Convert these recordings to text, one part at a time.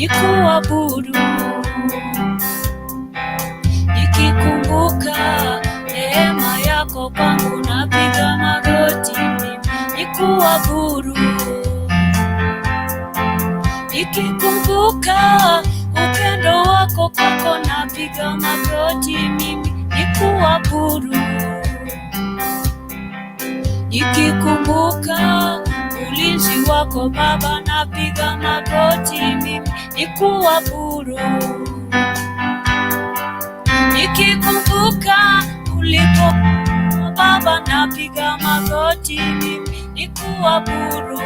nikuabudu. Nikikumbuka neema yako kwangu, napiga magoti mimi nikuabudu. Nikikumbuka upendo wako kwako, napiga magoti mimi nikuabudu. Nikikumbuka ulinzi wako Baba, napiga magoti mimi nikuabudu. Nikikumbuka ulipo Baba, napiga magoti mimi nikuabudu.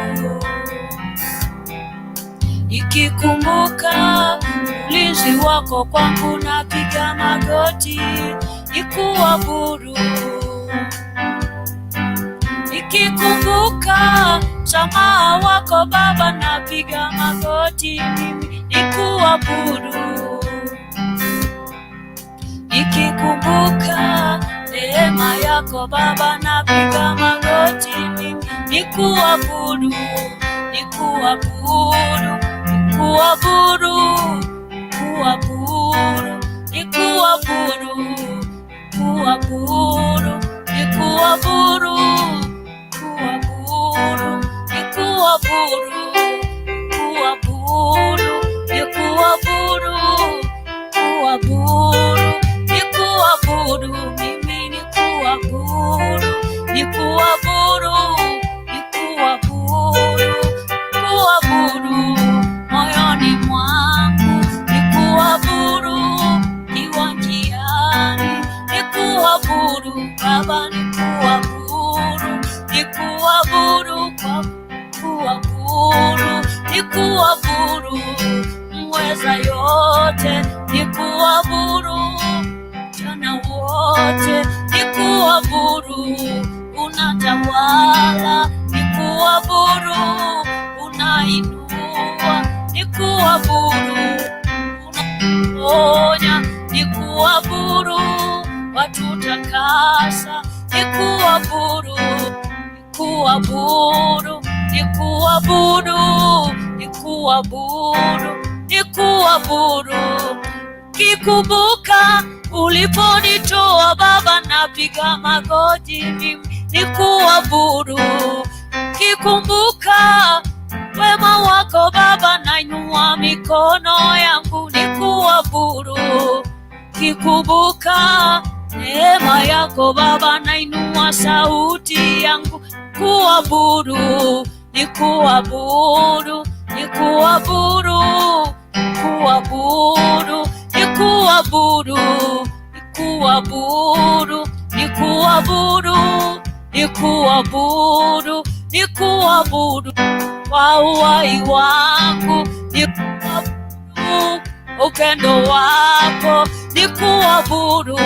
Nikikumbuka ulinzi wako kwangu, napiga magoti nikuabudu. Nikikumbuka msamaha wako Baba, napiga magoti mimi nikuabudu. Nikikumbuka neema yako Baba, napiga magoti mimi nikuabudu. Nikuabudu, nikuabudu, nikuabudu, nikuabudu, nikuabudu, nikuabudu, nikuabudu, nikuabudu, nikuabudu, nikuabudu, mimi nikuabudu, nikuabudu, nikuabudu, nikuabudu moyoni mwangu, nikuabudu nikiwa njiani, nikuabudu Baba, nikuabudu, nikuabudu kuabudu, nikuabudu mweza yote, nikuabudu jana wote, nikuabudu unatawala, nikuabudu unainua, nikuabudu unaponya, nikuabudu watutakasa, nikuabudu, nikuabudu, nikuabudu, nikuabudu, nikuabudu. Kikumbuka uliponitoa Baba, napiga magoti mimi nikuabudu. Kikumbuka wema wako Baba, nainua mikono yangu nikuabudu. Kikumbuka neema yako Baba, nainua sauti yangu kuabudu. Nikuabudu, nikuabudu, nikuabudu, nikuabudu, nikuabudu, nikuabudu, nikuabudu, nikuabudu kwa uhai wangu, nikuabudu upendo wako, nikuabudu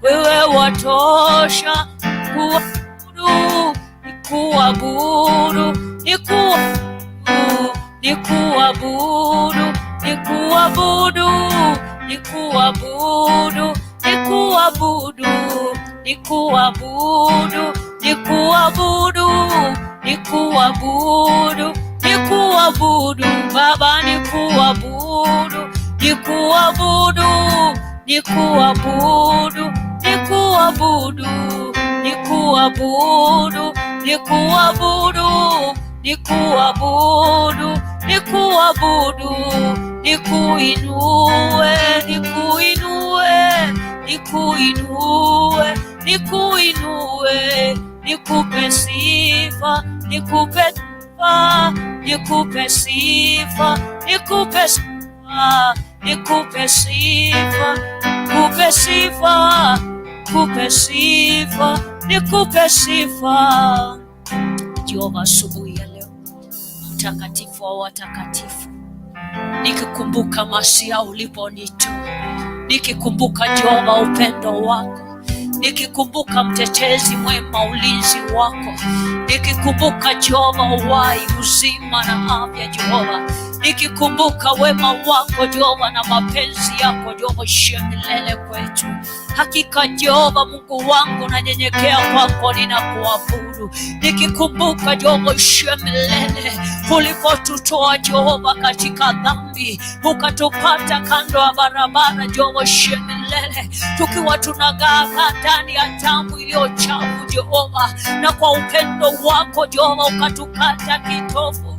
wewe watosha, nikuabudu, nikuabudu, nikuabudu, nikuabudu, nikuabudu, nikuabudu, nikuabudu, nikuabudu, nikuabudu, nikuabudu Baba, nikuabudu, nikuabudu, nikuabudu, nikuabudu, nikuabudu, nikuabudu, nikuabudu, nikuabudu, nikuinue, nikuinue, nikuinue, nikuinue, nikupe sifa, nikupe sifa, nikupe sifa, nikupe sifa, nikupe sifa, nikupe sifa, nikupe sifa, nikupe sifa. Jehova, asubuhi ya leo, mtakatifu wa watakatifu, nikikumbuka masia uliponitoa, nikikumbuka Jehova upendo wako, nikikumbuka mtetezi mwema ulinzi wako, nikikumbuka Jehova uhai, uzima na afya Jehova, nikikumbuka wema wako Jehova na mapenzi yako Jehova ishie milele kwetu. Hakika Jehova Mungu wangu, nanyenyekea kwako ninakuabudu, nikikumbuka Jehova ishie milele ulipotutoa Jehova katika dhambi, ukatupata kando ya barabara Jehova ishie milele, tukiwa tunagaa ndani ya damu iliyo chafu Jehova, na kwa upendo wako Jehova ukatukata kitovu,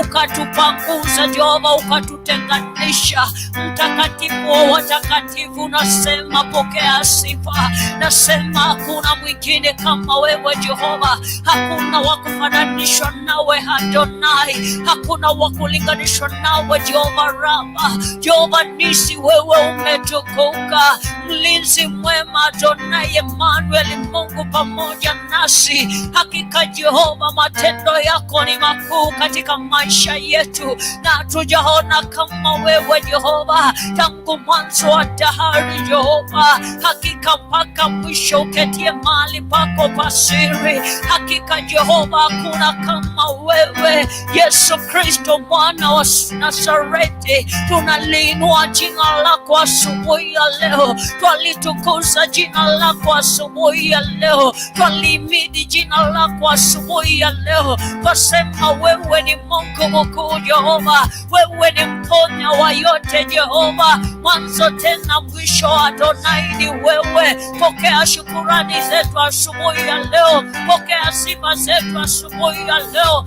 ukatupanguza Jehova, ukatutenganisha. Mtakatifu wa watakatifu, nasema pokea sifa. Nasema hakuna mwingine kama wewe Jehova, hakuna wa kufananishwa nawe Adonai, hakuna wa kulinganishwa nawe Jehova Rafa, Jehova Nisi, wewe umetukuka, mlinzi mwema Adonai Emmanuel, Mungu pamoja nasi. Hakika Jehova matendo yako ni makuu katika maisha yetu, na hatujaona kama wewe Jehova tangu mwanzo wa dahari Jehova. Hakika mpaka mwisho uketie mahali pako pasiri. Hakika Jehova hakuna kama wewe. Yesu Kristo mwana wa Nazareti, tunaliinua jina lako asubuhi ya leo, twalitukuza jina lako asubuhi ya leo, twalimidi jina lako asubuhi ya leo. Twasema wewe ni Mungu mkuu Jehova, wewe ni mponya wa yote Jehova, mwanzo tena mwisho Adonai ni wewe. Pokea shukurani zetu asubuhi ya leo, pokea sifa zetu asubuhi ya leo,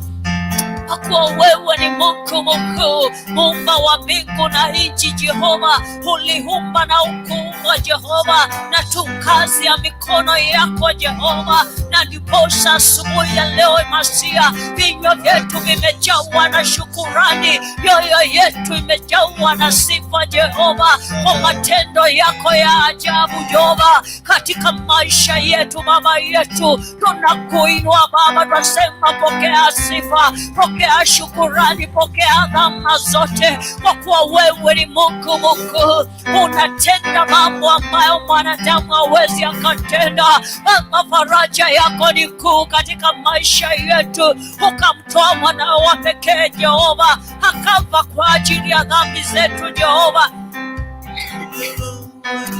kwa kuwa wewe ni Mungu mkuu, muumba wa mbingu na nchi Jehova. Uliumba na ukuumba Jehova, na tu kazi ya mikono yako Jehova. Na ndiposa asubuhi ya leo Masia, vinywa vyetu vimejawa na shukurani, mioyo yetu imejawa na sifa Jehova, kwa matendo yako ya ajabu Jehova katika maisha yetu. Baba yetu, tunakuinua Baba, tunasema pokea sifa, pokea shukurani, pokea dhama zote, kwa kuwa wewe ni Mungu mkuu. Unatenda mambo ambayo mwanadamu hawezi akatenda. Baba, faraja yako ni kuu katika maisha yetu. Ukamtoa mwanao wa pekee Jehova, akafa kwa ajili ya dhambi zetu Jehova.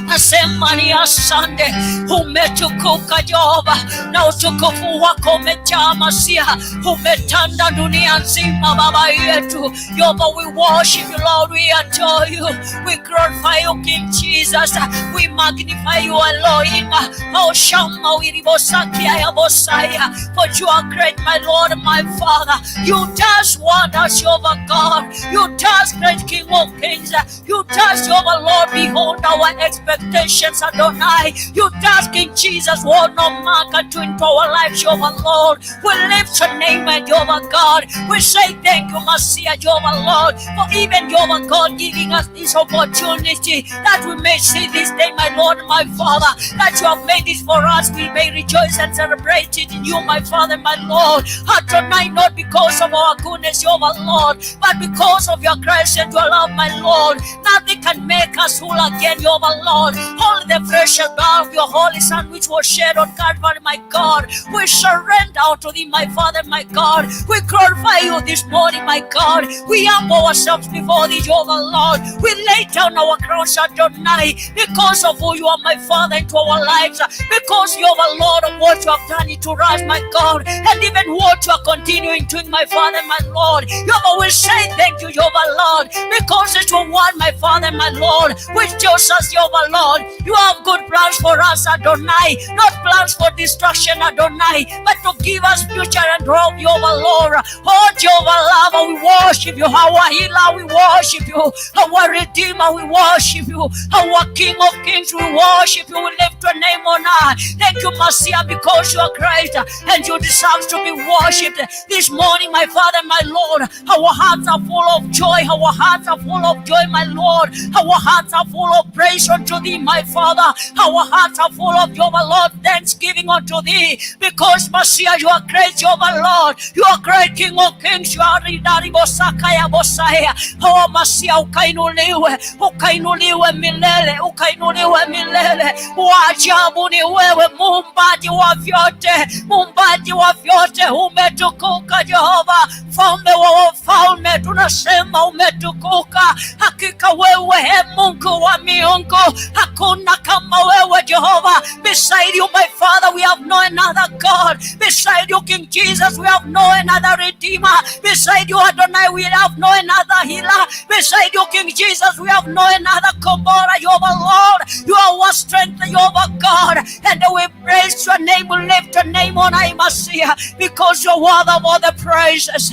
Nasema ni asante, umetukuka Jehova, na utukufu wako umejaa Masia, umetanda dunia nzima Baba yetu Jehova. We worship you Lord, we adore you, we glorify you King Jesus, we magnify you Elohim. Oh Shama wiribosaki ya bosaya, for you are great my Lord and my Father. You does wonders Jehovah God, you does great King of Kings, you does Jehovah Lord beyond our expectations Adonai. You does King Jesus what no man can do into our lives Jehovah Lord. We lift your name Jehovah God. We say thank you Messiah Jehovah Lord, for even Jehovah God giving us this opportunity that we may see this day my Lord and my Father, that you have made it for us. We may rejoice and celebrate it in you my Father my Lord Adonai, not because of our goodness Jehovah Lord, but because of your grace and your love my Lord. Nothing can make us whole again Jehovah Lord, only the precious blood of your holy Son which was shed on Calvary my God. We surrender unto thee my Father my God. We glorify you this morning my God. We humble ourselves before thee Jehovah Lord. We lay down our crowns Adonai, because of who you are my Father into our lives, because you are Lord of what you have done into us my God, and even what you are continuing doing my Father my Lord. Jehovah, we say thank you Jehovah Lord, because it's your word my Father my Lord, which tells us Jehovah Lord, you have good plans for us Adonai, not plans for destruction Adonai, but to give us future and hope Jehovah Lord. Oh Jehovah Lover, we worship you. Our healer, we worship you. Our Redeemer, we worship you. Our King of Kings, we worship you. We lift your name on high. Thank you Messiah, because you are great and you deserve to be worshipped this morning my Father my Lord. Our hearts are full of joy. Our hearts are full of joy my Lord. Our hearts are full of praise unto thee my Father. Our hearts are full of Jehovah Lord thanksgiving unto thee, because Messiah you are great Jehovah Lord. You are great King of Kings. You are Ridari Bosaka ya Bosaya. Oh Messiah ukainuliwe, ukainuliwe milele, ukainuliwe uinuliwe milele. Wa ajabu ni wewe, muumbaji wa vyote, muumbaji wa vyote. Umetukuka Jehova, mfalme wa wafalme, tunasema umetukuka. Hakika wewe Mungu wa miungu, hakuna kama wewe Jehova. Beside you my Father we have no another God. Beside you King Jesus we have no another Redeemer. Beside you Adonai we have no another healer. Beside you King Jesus we have no another Komora. You are Lord, you are our strength, you are our God. And we praise your name, we lift your name on high, Messiah, because you are worthy of all the praises.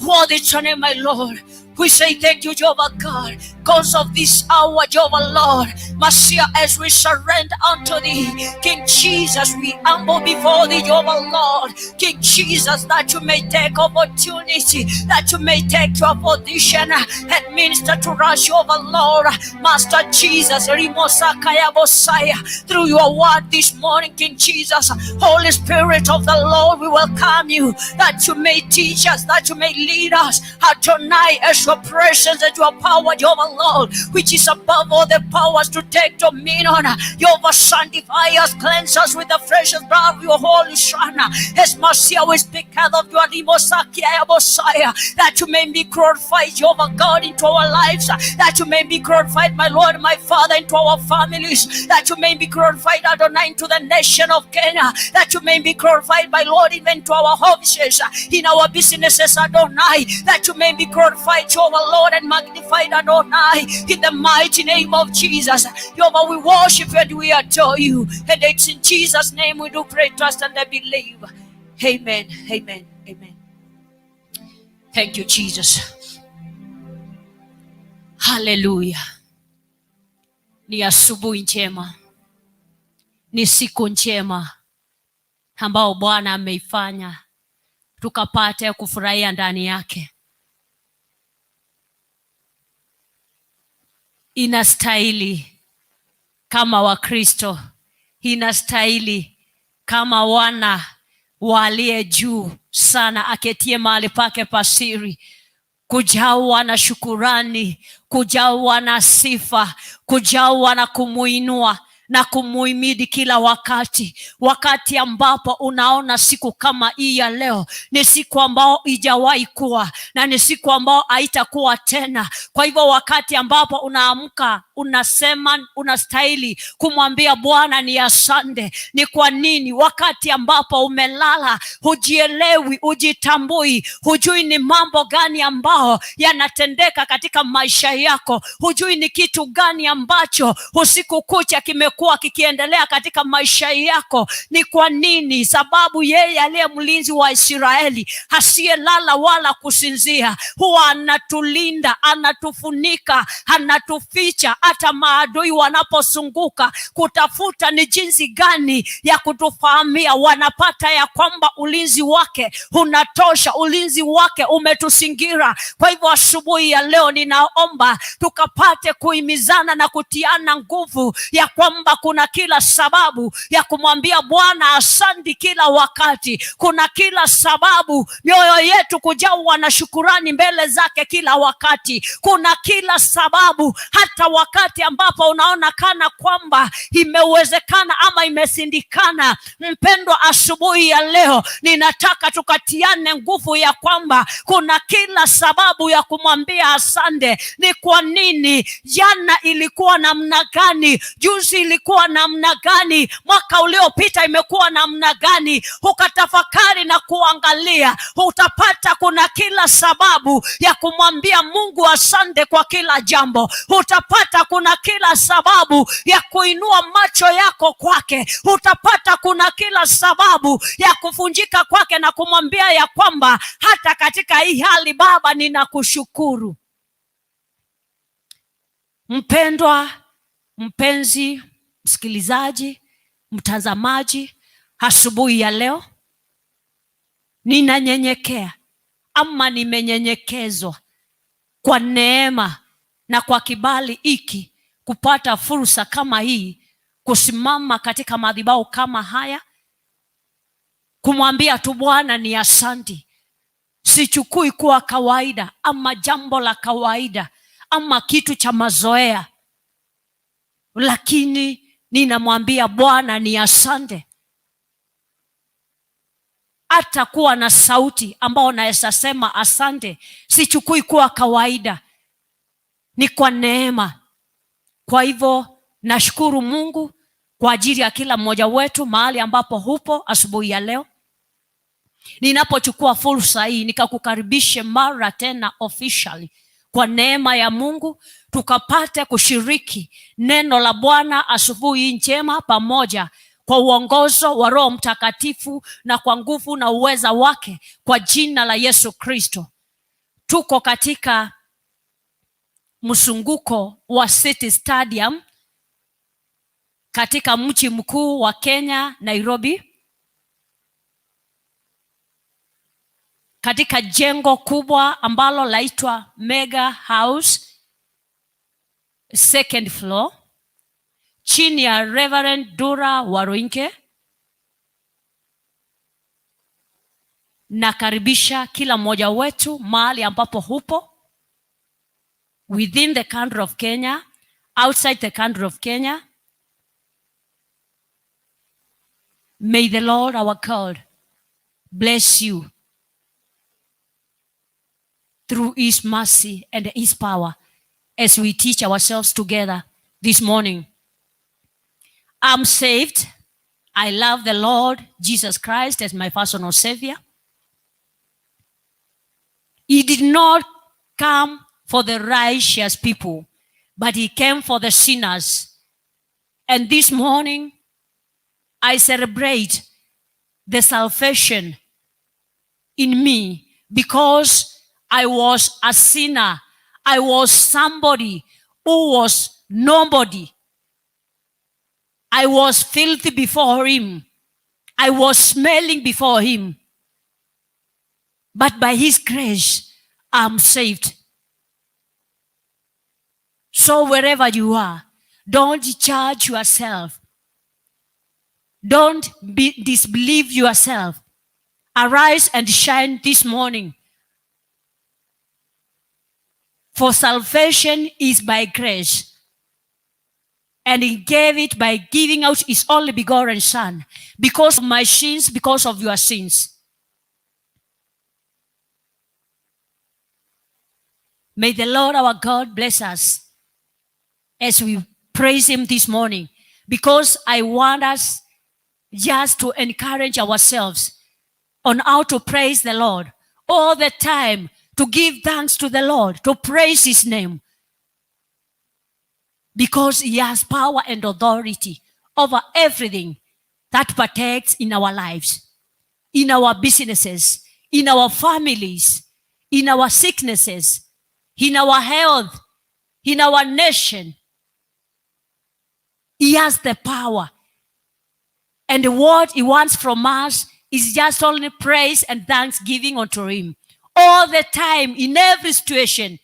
Worthy is your name, my Lord. We say thank you, Jehovah God, because of this hour, Jehovah Lord. Messiah, as we surrender unto thee, King Jesus, we humble before thee, Jehovah Lord. King Jesus, that you may take opportunity, that you may take your position and minister to us, Jehovah Lord. Master Jesus, through your word this morning, King Jesus, Holy Spirit of the Lord, we welcome you, that you may teach us, that you may lead us tonight as your presence and your power, Jehovah Lord, which is above all the powers, to take dominion. Jehovah, sanctify us, cleanse us with the precious blood of your Holy Son. As Messiah, we speak of your Messiah, that you may be glorified, Jehovah God, into our lives, that you may be glorified, my Lord, my Father, into our families, that you may be glorified, Adonai, into the nation of Kenya, that you may be glorified, my Lord, even to our offices, in our businesses, Adonai, that you may be glorified, Jehovah Lord, and magnified, Adonai, in the mighty name of Jesus. Jehovah, we worship you and we adore you, and it's in Jesus' name we do pray, trust, and I believe. Amen, amen, amen. Thank you, Jesus. Hallelujah. Ni asubuhi njema, ni siku njema ambao Bwana ameifanya tukapate kufurahia ndani yake. Inastahili kama Wakristo, inastahili kama wana waliye juu sana aketie mahali pake pasiri, kujawa na shukurani, kujawa na sifa, kujawa na kumuinua na kumuhimidi kila wakati. Wakati ambapo unaona siku kama hii ya leo ni siku ambao ijawahi kuwa na ni siku ambao haitakuwa tena. Kwa hivyo wakati ambapo unaamka unasema, unastahili kumwambia Bwana ni asante. Ni kwa nini? Wakati ambapo umelala hujielewi, hujitambui, hujui ni mambo gani ambao yanatendeka katika maisha yako, hujui ni kitu gani ambacho usiku kucha kimekuwa kikiendelea katika maisha yako. Ni kwa nini? Sababu yeye aliye mlinzi wa Israeli, asiyelala wala kusinzia, huwa anatulinda, anatufunika, anatuficha hata maadui wanaposunguka kutafuta ni jinsi gani ya kutufahamia. Wanapata ya kwamba ulinzi wake unatosha, ulinzi wake umetusingira. Kwa hivyo asubuhi ya leo ninaomba tukapate kuhimizana na kutiana nguvu ya kwamba kuna kila sababu ya kumwambia Bwana asante kila wakati. Kuna kila sababu mioyo yetu kujawa na shukurani mbele zake kila wakati. Kuna kila sababu hata wakati ambapo unaona kana kwamba imewezekana ama imesindikana. Mpendwa, asubuhi ya leo ninataka tukatiane nguvu ya kwamba kuna kila sababu ya kumwambia asante. Ni kwa nini? Jana ilikuwa namna gani? Juzi ilikuwa namna gani? Mwaka uliopita imekuwa namna gani? Ukatafakari na kuangalia, utapata kuna kila sababu ya kumwambia Mungu asante kwa kila jambo. Utapata kuna kila sababu ya kuinua macho yako kwake. Utapata kuna kila sababu ya kufunjika kwake na kumwambia ya kwamba hata katika hii hali Baba ninakushukuru. Mpendwa, mpenzi, msikilizaji, mtazamaji, asubuhi ya leo ninanyenyekea ama nimenyenyekezwa kwa neema na kwa kibali hiki kupata fursa kama hii, kusimama katika madhabahu kama haya, kumwambia tu Bwana ni asante. Sichukui kuwa kawaida ama jambo la kawaida ama kitu cha mazoea. lakini ninamwambia Bwana ni asante. Hata kuwa na sauti ambao naweza sema asante, sichukui kuwa kawaida, ni kwa neema. Kwa hivyo nashukuru Mungu kwa ajili ya kila mmoja wetu mahali ambapo hupo asubuhi ya leo. Ninapochukua fursa hii nikakukaribishe mara tena officially kwa neema ya Mungu, tukapate kushiriki neno la Bwana asubuhi njema pamoja, kwa uongozo wa Roho Mtakatifu na kwa nguvu na uweza wake, kwa jina la Yesu Kristo. Tuko katika mzunguko wa City Stadium katika mji mkuu wa Kenya, Nairobi, katika jengo kubwa ambalo laitwa Mega House, second floor, chini ya Reverend Dura Waruinke. Nakaribisha kila mmoja wetu mahali ambapo hupo, within the country of Kenya, outside the country of Kenya. May the Lord our God bless you through his mercy and his power as we teach ourselves together this morning. I'm saved. I love the Lord Jesus Christ as my personal Savior. He did not come for the righteous people, but he came for the sinners. And this morning, I celebrate the salvation in me, because I was a sinner. I was somebody who was nobody. I was filthy before him. I was smelling before him. But by his grace, I'm saved. So wherever you are, don't judge yourself. Don't disbelieve yourself. Arise and shine this morning. For salvation is by grace. And he gave it by giving out his only begotten Son, because of my sins, because of your sins. May the Lord our God bless us as we praise him this morning, because I want us just to encourage ourselves on how to praise the Lord all the time, to give thanks to the Lord, to praise his name, because he has power and authority over everything that partakes in our lives, in our businesses, in our families, in our sicknesses, in our health, in our nation. He has the power. And what he wants from us is just only praise and thanksgiving unto him. All the time, in every situation.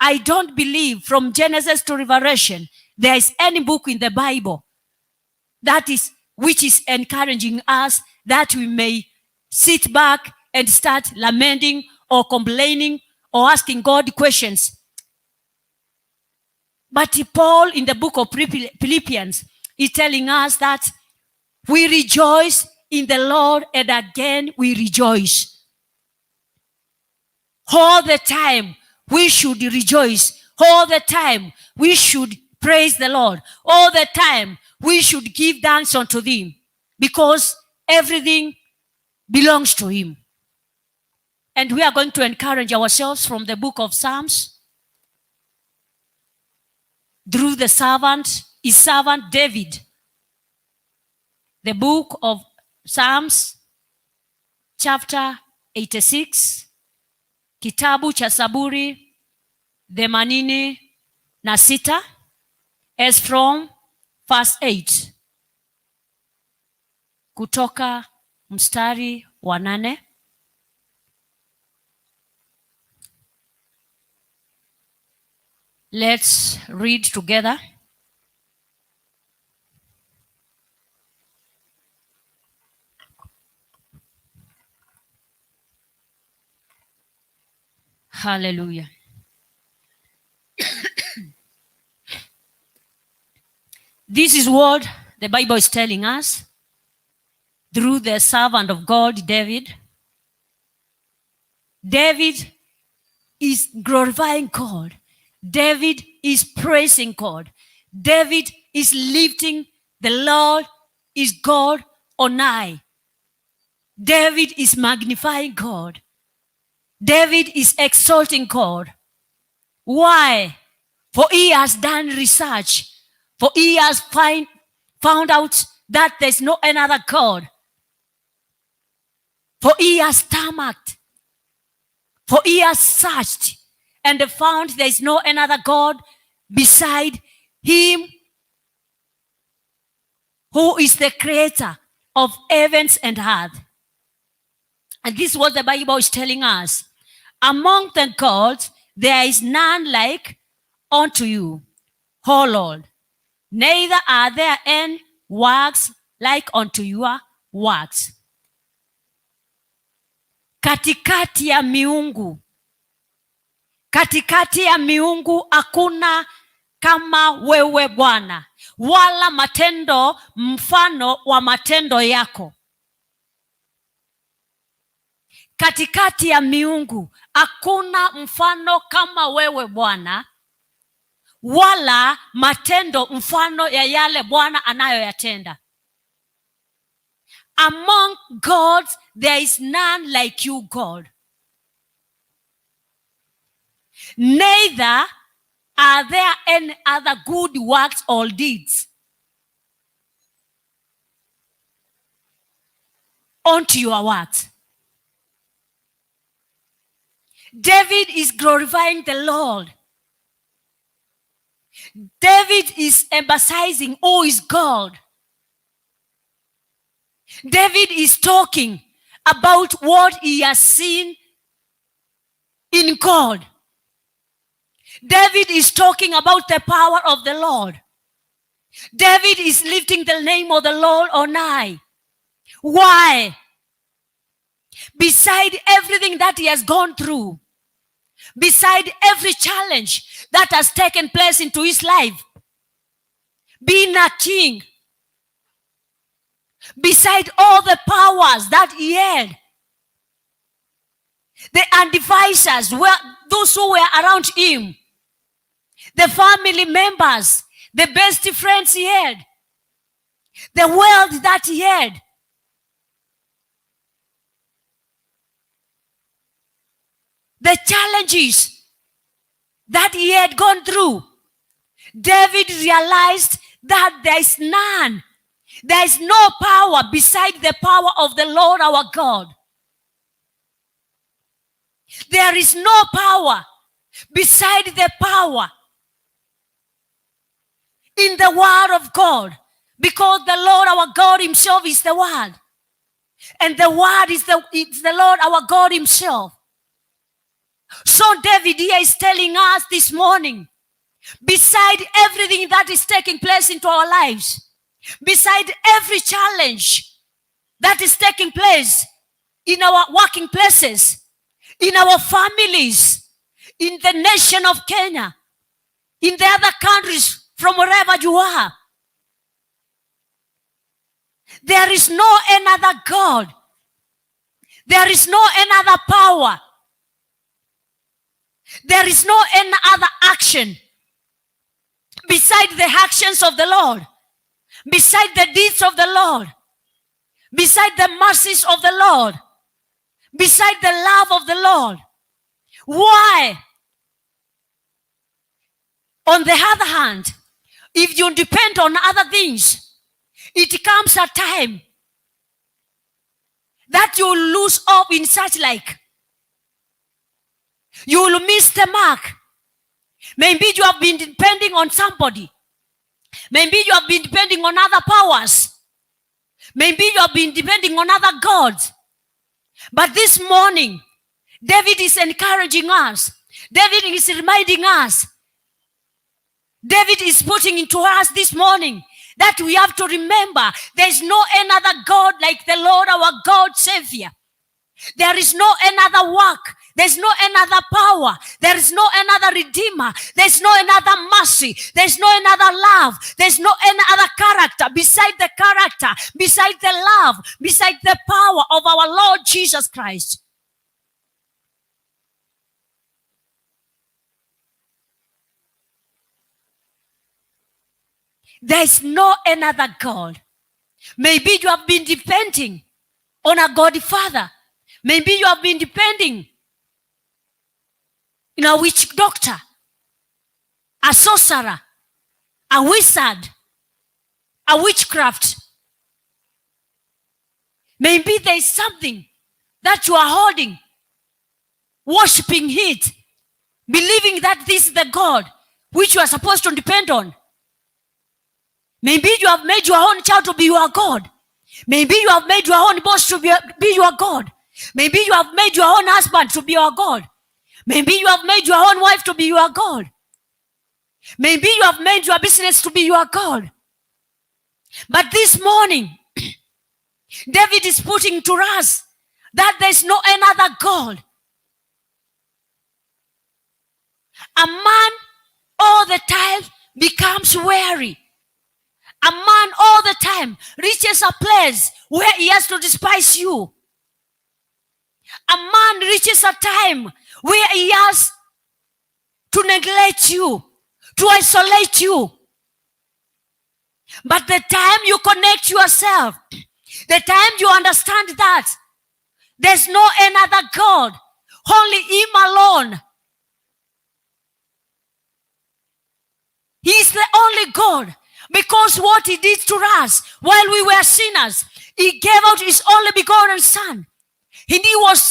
I don't believe from Genesis to Revelation there is any book in the Bible which is encouraging us that we may sit back and start lamenting or complaining or asking God questions. But Paul in the book of Philippians is telling us that we rejoice in the Lord, and again we rejoice. All the time we should rejoice. All the time we should praise the Lord. All the time we should give thanks unto him, because everything belongs to him. And we are going to encourage ourselves from the book of Psalms through his servant David. The book of Psalms, chapter 86, kitabu cha Zaburi 86, as from verse 8, kutoka mstari wa 8. Let's read together. Hallelujah. This is what the Bible is telling us through the servant of God, David. David is glorifying God. David is praising God. David is lifting the Lord is God on high. David is magnifying God. David is exalting God. Why? For he has done research. For he has found out that there's no another God. For he has stomached. For he has searched and found there is no another God beside him who is the creator of heavens and earth. And this is what the Bible is telling us. Among the gods, there is none like unto you, O Lord. Neither are there any works like unto your works. Katikati ya miungu hakuna kama wewe Bwana, wala matendo mfano wa matendo yako. Katikati ya miungu hakuna mfano kama wewe Bwana, wala matendo mfano ya yale Bwana anayoyatenda. Among gods there is none like you, God. Neither are there any other good works or deeds unto your works. David is glorifying the Lord. David is emphasizing who is God. David is talking about what he has seen in God. David is talking about the power of the Lord. David is lifting the name of the Lord on high. Why? Beside everything that he has gone through, beside every challenge that has taken place into his life, being a king, beside all the powers that he had, the advisors, those who were around him, the family members, the best friends he had, the wealth that he had, the challenges that he had gone through, David realized that there is none. There is no power beside the power of the Lord our God. There is no power beside the power in the word of God, because the Lord our God himself is the word. And the word is the Lord our God himself. So David here is telling us this morning, beside everything that is taking place into our lives, beside every challenge that is taking place in our working places, in our families, in the nation of Kenya, in the other countries, from wherever you are, there is no another God. There is no another power. There is no any other action beside the actions of the Lord, beside the deeds of the Lord, beside the mercies of the Lord, beside the love of the Lord. Why? On the other hand, if you depend on other things, it comes a time that you will lose hope in such like. You will miss the mark. Maybe you have been depending on somebody. Maybe you have been depending on other powers. Maybe you have been depending on other gods. But this morning, David is encouraging us. David is reminding us. David is putting into us this morning that we have to remember there is no another God like the Lord our God Savior. There is no another work There's no another power. There is no another redeemer. There's no another mercy. There's no another love. There's no any other character beside the character, beside the love, beside the power of our Lord Jesus Christ. There's no another God. Maybe you have been depending on a God Father. Maybe you have been depending on a witch doctor, a sorcerer, a wizard, a witchcraft. Maybe there is something that you are holding, worshiping it, believing that this is the God which you are supposed to depend on. Maybe you have made your own child to be your God. Maybe you have made your own boss to be your God. Maybe you have made your own husband to be your God. Maybe you have made your own wife to be your God. Maybe you have made your business to be your God. But this morning, David is putting to us that there's no another God. A man all the time becomes weary. A man all the time reaches a place where he has to despise you. A man reaches a time where he has to neglect you, to isolate you. But the time you connect yourself, the time you understand that there's no another God, only Him alone. He's the only God, because what He did to us while we were sinners, He gave out His only begotten Son. And He was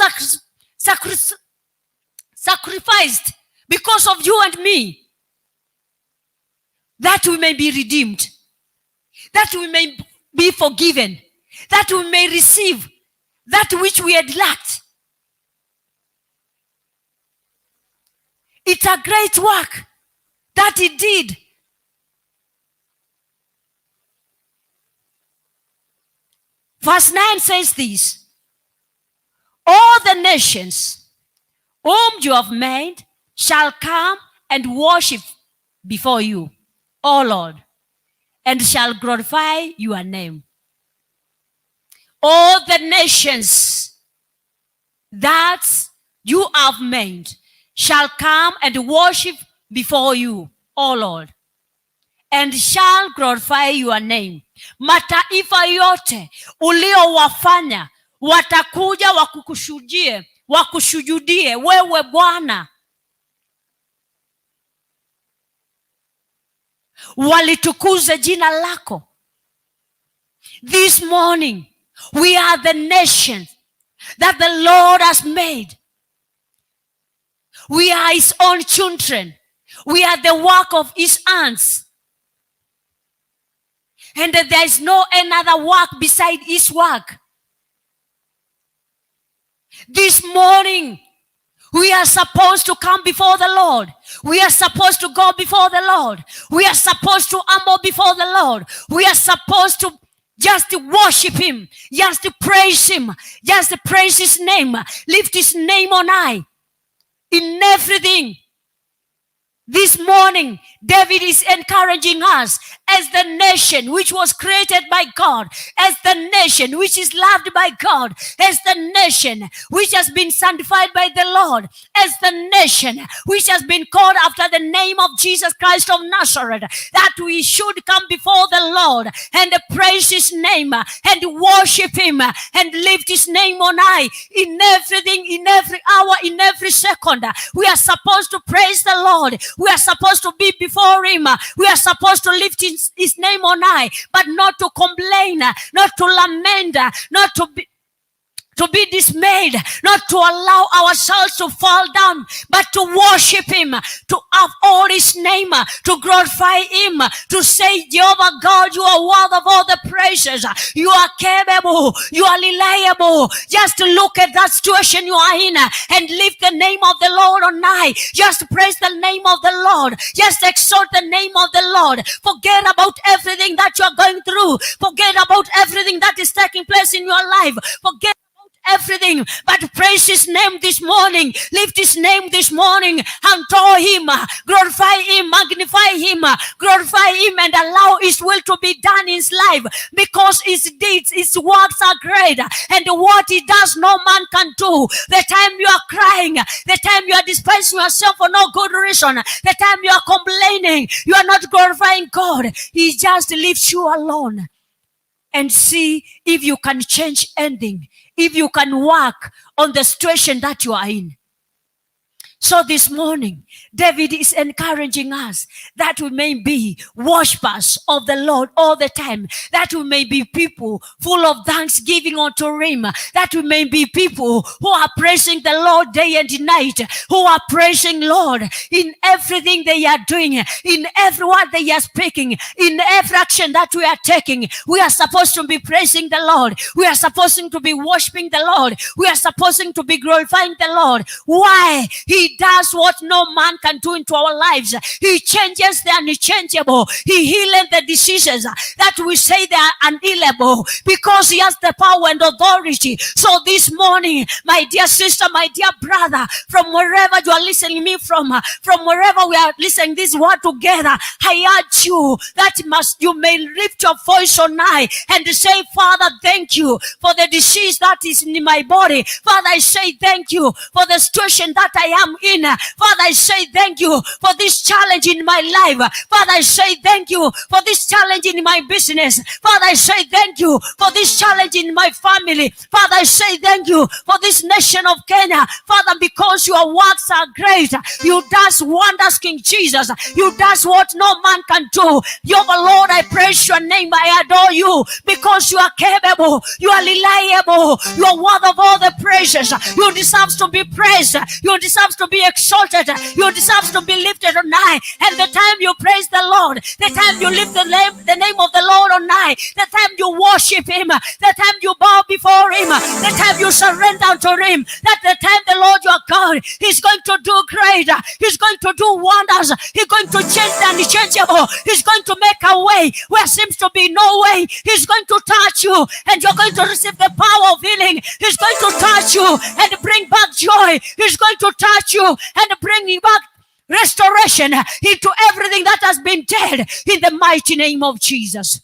sacrificed because of you and me, that we may be redeemed, that we may be forgiven, that we may receive that which we had lacked. It's a great work that He did. Verse 9 says this: all the nations whom you have made shall come and worship before you, O Lord, and shall glorify your name. All the nations that you have made shall come and worship before you, O Lord, and shall glorify your name. Mataifa yote uliowafanya watakuja wakushujudie wewe Bwana. Walitukuze jina lako. This morning, we are the nation that the Lord has made. We are His own children. We are the work of His hands. And there is no another work beside His work. This morning, we are supposed to come before the Lord. We are supposed to go before the Lord. We are supposed to humble before the Lord. We are supposed to just worship Him, just to praise Him, just to praise His name, lift His name on high in everything. This morning, David is encouraging us as the nation which was created by God, as the nation which is loved by God, as the nation which has been sanctified by the Lord, as the nation which has been called after the name of Jesus Christ of Nazareth, that we should come before the Lord and praise His name and worship Him and lift His name on high in everything, in every hour, in every second. We are supposed to praise the Lord. We are supposed to be before Him. We are supposed to lift His name on high, but not to complain, not to lament, not to be dismayed, not to allow ourselves to fall down, but to worship Him, to uphold His name, to glorify Him, to say, Jehovah God, you are worthy of all the praises. You are capable. You are reliable. Just look at that situation you are in and lift the name of the Lord on high. Just praise the name of the Lord. Just exalt the name of the Lord. Forget about everything that you are going through. Forget about everything that is taking place in your life. Forget everything, but praise his name this morning. Lift his name this morning and adore him, glorify him, magnify him, glorify him, and allow his will to be done in his life, because his deeds, his works are great, and what he does no man can do. The time you are crying, the time you are despising yourself for no good reason, the time you are complaining, you are not glorifying God. He just leaves you alone. And see if you can change anything, if you can work on the situation that you are in. So this morning, David is encouraging us that we may be worshipers of the Lord all the time, that we may be people full of thanksgiving unto him, that we may be people who are praising the Lord day and night, who are praising Lord in everything they are doing, in every word they are speaking, in every action that we are taking. We are supposed to be praising the Lord. We are supposed to be worshiping the Lord. We are supposed to be glorifying the Lord. Why? He does what no man can do into our lives. He changes the unchangeable. He heals the diseases that we say they are unhealable, because he has the power and authority. So this morning, my dear sister, my dear brother, from wherever you are listening me from wherever we are listening this word together, I urge you that you may lift your voice on high and say, Father, thank you for the disease that is in my body. Father, I say thank you for the situation that I am in. Father, I say thank you for this challenge in my life. Father, I say thank you for this challenge in my business. Father, I say thank you for this challenge in my family. Father, I say thank you for this nation of Kenya. Father, because your works are great. You does wonders, King Jesus. You does what no man can do. Your Lord, I praise your name. I adore you because you are capable. You are reliable. You are worth of all the praises. You deserve to be praised. You deserve to be exalted. You deserve to be lifted on high. And the time you praise the Lord, the time you lift the name of the Lord on high, the time you worship him, the time you bow before him, the time you surrender unto him, that the time the Lord your God is going to do great. He's going to do wonders. He's going to change the unchangeable. He's going to make a way where seems to be no way. He's going to touch you and you're going to receive the power of healing. He's going to touch you and bring back joy. He's going to touch you and bring back restoration into everything that has been dead, in the mighty name of Jesus.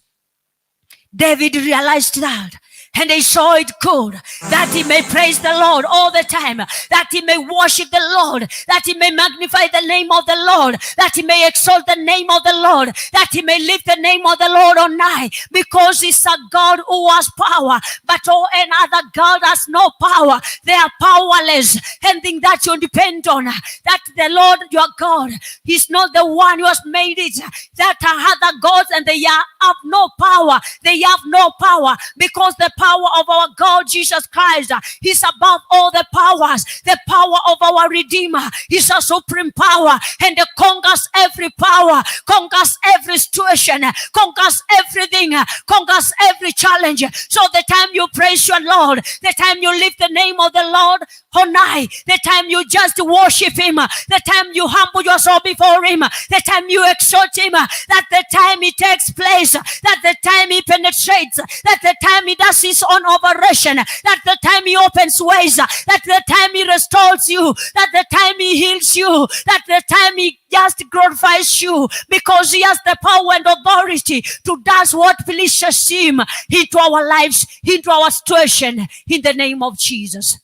David realized that, and he saw it good, that he may praise the Lord all the time, that he may worship the Lord, that he may magnify the name of the Lord, that he may exalt the name of the Lord, that he may lift the name of the Lord on high, because he's a God who has power, but any other God has no power. They are powerless. Anything that you depend on, that the Lord your God, he's not the one who has made it. That are other gods, and they have no power. They have no power, because the power of our God Jesus Christ is above all the powers. The power of our Redeemer is a supreme power, and it conquers every power, conquers every situation, conquers everything, conquers every challenge. So the time you praise your Lord, the time you lift the name of the Lord on high, the time you just worship him, the time you humble yourself before him, the time you exalt him, that the time he takes place, that the time he penetrates, that the time he does his own operation, that the time he opens ways, that the time he restores you, that the time he heals you, that the time he just glorifies you, because he has the power and authority to do what pleases him into our lives, into our situation, in the name of Jesus.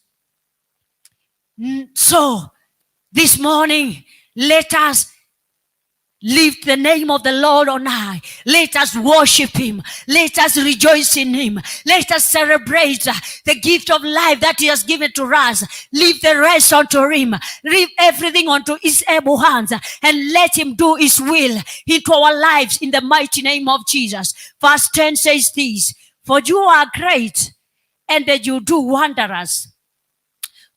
So this morning, let us lift the name of the Lord on high. Let us worship him. Let us rejoice in him. Let us celebrate the gift of life that he has given to us. Leave the rest unto him. Leave everything unto his able hands, and let him do his will into our lives, in the mighty name of Jesus. Verse 10 says this: for you are great, and you do wondrous.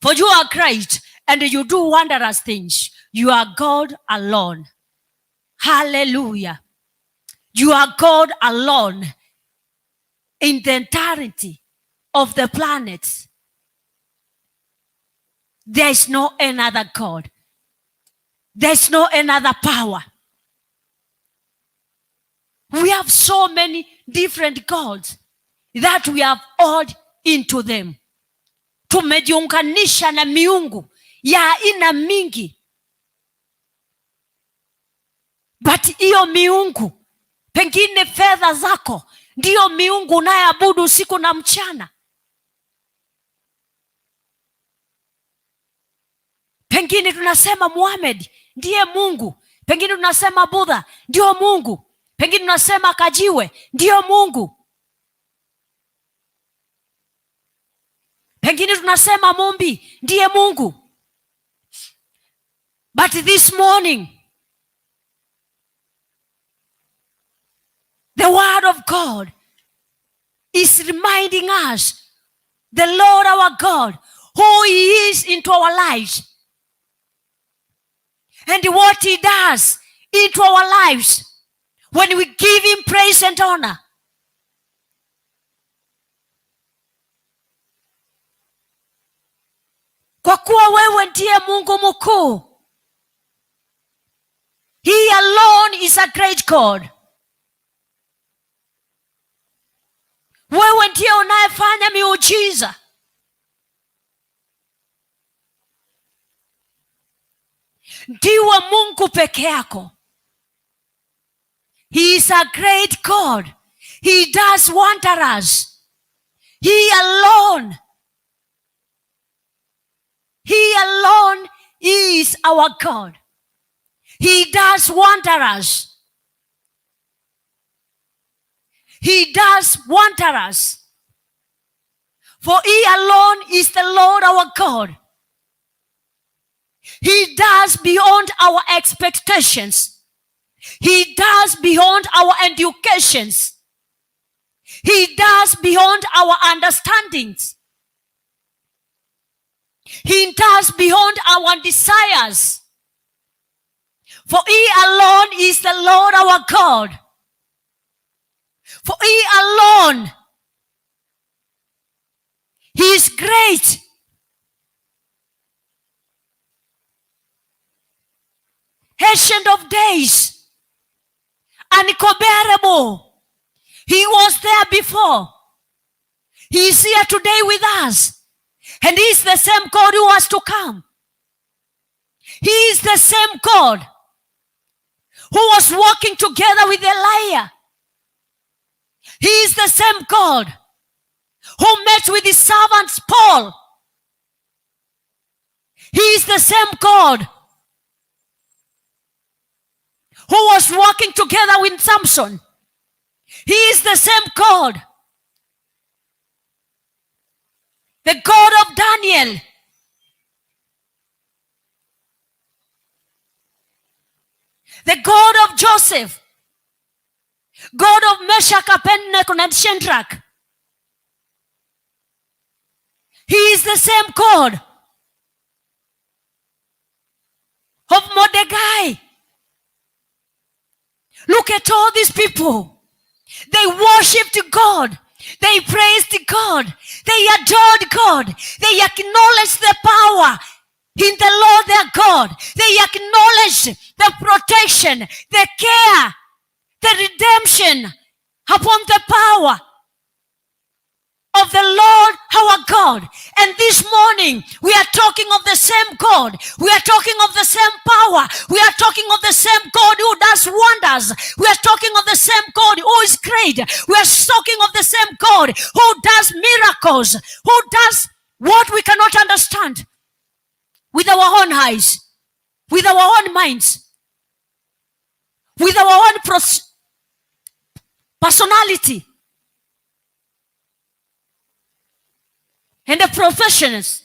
For you are great, and you do wondrous things. You are God alone. Hallelujah. You are God alone in the entirety of the planets. There is no another God. There is no another power. We have so many different gods that we have all into them. tumejiunganisha na miungu ya aina mingi, but hiyo miungu, pengine fedha zako ndiyo miungu unayeabudu usiku na mchana. Pengine tunasema Muhammad ndiye Mungu, pengine tunasema Buddha ndio Mungu, pengine tunasema Kajiwe ndio Mungu, pengine tunasema Mumbi ndiye Mungu. But this morning the word of God is reminding us the Lord our God, who he is into our lives and what he does into our lives when we give him praise and honor. Kwa kuwa wewe ndiye Mungu mkuu. He alone is a great God. Wewe ndiye unayefanya miujiza. Ndiwe Mungu peke yako. He is a great God. He does wonders. He alone is our God. He does wonders. He does wonders. For he alone is the Lord our God. He does beyond our expectations. He does beyond our educations. He does beyond our understandings. He does beyond our desires. For he alone is the Lord our God. For he alone, he is great. Ancient of days, incomparable. He was there before. He is here today with us. And he is the same God who was to come. He is the same God who was walking together with Elijah. He is the same God who met with his servant Paul. He is the same God who was walking together with Samson. He is the same God. The God of Daniel. The God of Joseph. God of Meshach, Abednego, and Shadrach. He is the same God of Mordecai. Look at all these people. They worshipped God. They praised God. They adored God. They acknowledged the power in the Lord their God. They acknowledged the protection, the care, the redemption upon the power of the Lord our God. And this morning we are talking of the same God. We are talking of the same power. We are talking of the same God who does wonders. We are talking of the same God who is great. We are talking of the same God who does miracles, who does what we cannot understand with our own eyes, with our own minds, with our own personality. And the professionals.